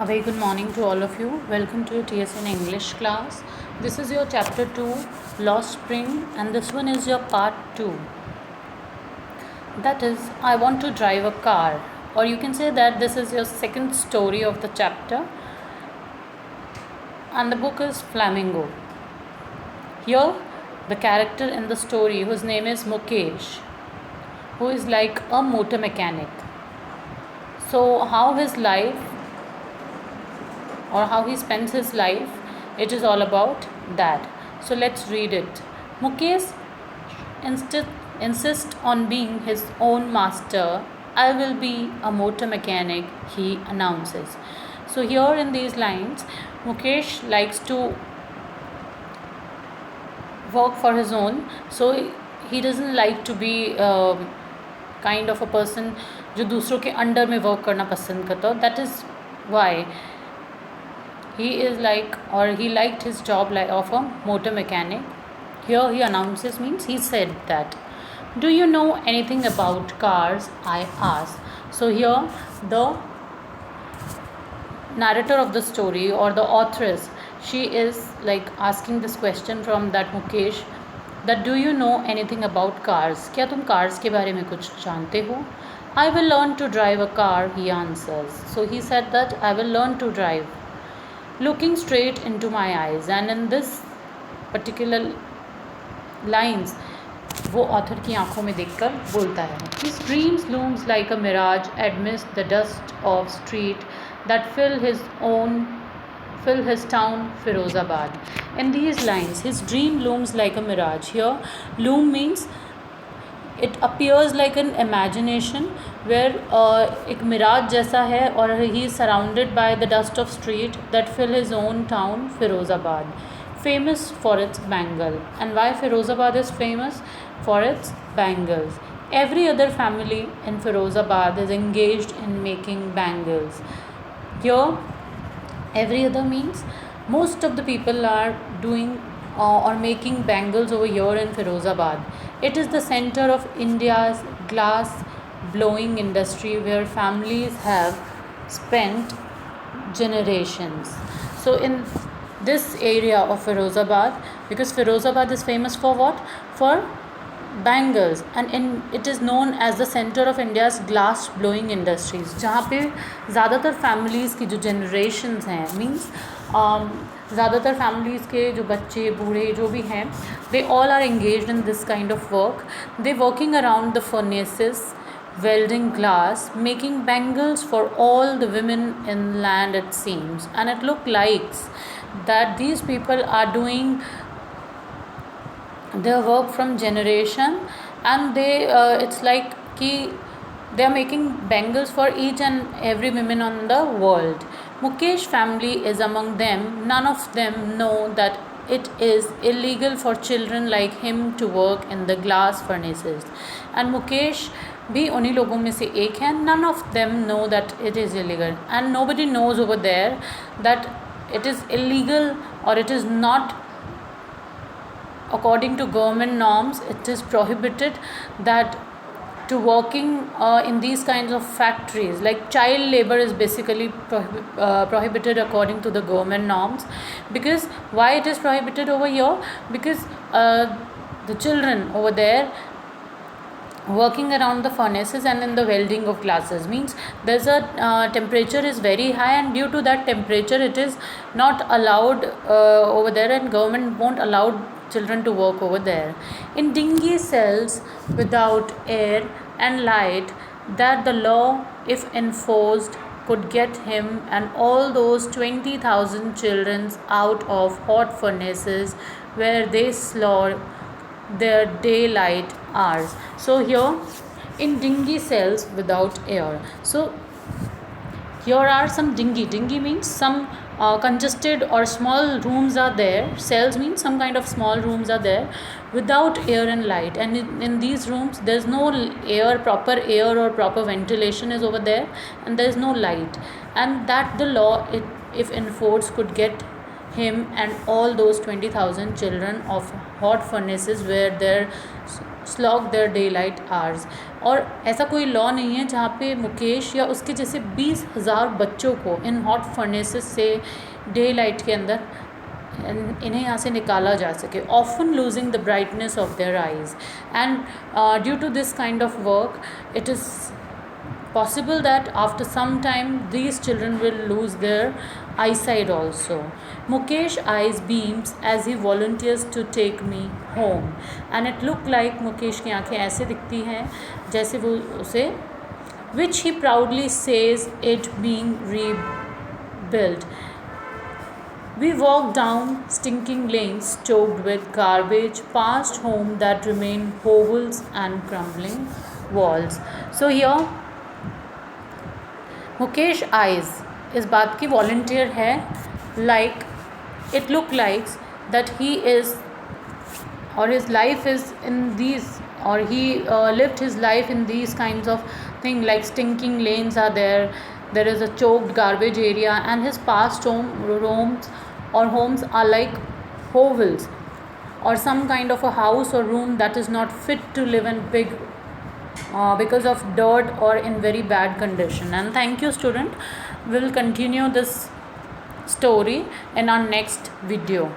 A very good morning to all of you. Welcome to your TSN English class. This is your chapter 2, Lost Spring, and this one is your part 2. That is, I want to drive a car, or you can say that this is your second story of the chapter, and the book is Flamingo. Here, the character in the story, whose name is Mukesh, who is like a motor mechanic. So, how his life or how he spends his life, it is all about that. So let's read it. Mukesh insists on being his own master. I will be a motor mechanic, he announces. So here in these lines, Mukesh likes to work for his own. So he doesn't like to be kind of a person जो दूसरों के under में work करना पसंद करता हो. That is why he is like, or he liked his job of a motor mechanic. Here he announces means he said that. Do you know anything about cars? I asked. So here the narrator of the story or the authoress, she is like asking this question from that Mukesh, that do you know anything about cars? क्या तुम cars के बारे में कुछ जानते हो? I will learn to drive a car, he answers. So he said that I will learn to drive. Looking straight into my eyes, and in this particular lines वो author की आंखों में देखकर बोलता है. His dreams looms like a mirage amidst the dust of street that fill his town Firozabad. In these lines, his dream looms like a mirage. Here, loom means it appears like an imagination where एक मिराज जैसा है और he is surrounded by the dust of street that fill his own town Firozabad, famous for its bangle. And why Firozabad is famous? For its bangles. Every other family in Firozabad is engaged in making bangles. Here, every other means most of the people are doing or making bangles over here in Firozabad. It is the center of India's glass blowing industry where families have spent generations. So in this area of Firozabad, because Firozabad is famous for what? For bangles, and it is known as the center of India's glass blowing industries, जहाँ पे ज़्यादातर families की जो generations हैं, means ज़्यादातर families के जो बच्चे बूढ़े जो भी हैं, they all are engaged in this kind of work. They working around the furnaces, welding glass, making bangles for all the women in land, it seems. And it look like that these people are doing their work from generation, and they it's like ki they are making bangles for each and every woman on the world. Mukesh family is among them. None of them know that it is illegal for children like him to work in the glass furnaces. And Mukesh भी उन्हीं लोगों में से एक है. None of them know that it is illegal, and nobody knows over there that it is illegal or it is not according to government norms. It is prohibited that to working in these kinds of factories, like child labor is basically prohibited according to the government norms. Because why it is prohibited over here? Because the children over there working around the furnaces and in the welding of glasses means there's a temperature is very high, and due to that temperature it is not allowed over there, and government won't allow children to work over there. In dingy cells without air and light, that the law, if enforced, could get him and all those 20,000 children out of hot furnaces where they slaughter their daylight hours. So here, in dingy cells without air. So here are some dingy means some congested or small rooms are there. Cells means some kind of small rooms are there without air and light, and in these rooms there's no proper air or proper ventilation is over there, and there's no light. And that the law, if enforced, could get him and all those 20,000 children of hot furnaces where their slog their daylight hours. और ऐसा कोई law नहीं है जहाँ पे मुकेश या उसके जैसे 20,000 बच्चों को इन हॉट फर्नेसेस से डे लाइट के अंदर इन्हें यहाँ से निकाला जा सके. Often losing the brightness of their eyes, and due to this kind of work it is possible that after some time these children will lose their eyesight also. Mukesh eyes beams as he volunteers to take me home, and it look like Mukesh की आंखें ऐसे दिखती हैं जैसे वो उसे, which he proudly says it being rebuilt. We walked down stinking lanes choked with garbage, past homes that remain hovels and crumbling walls. So here Mukesh eyes इस बात की वॉल्टियर है, like it look likes that he is और his life is in these, or he lived his life in these kinds of thing, like stinking lanes are there, there is a choked garbage area, and his past homes are like hovels or some kind of a house or room that is not fit to live in big because of dirt or in very bad condition. And thank you student, we'll continue this story in our next video.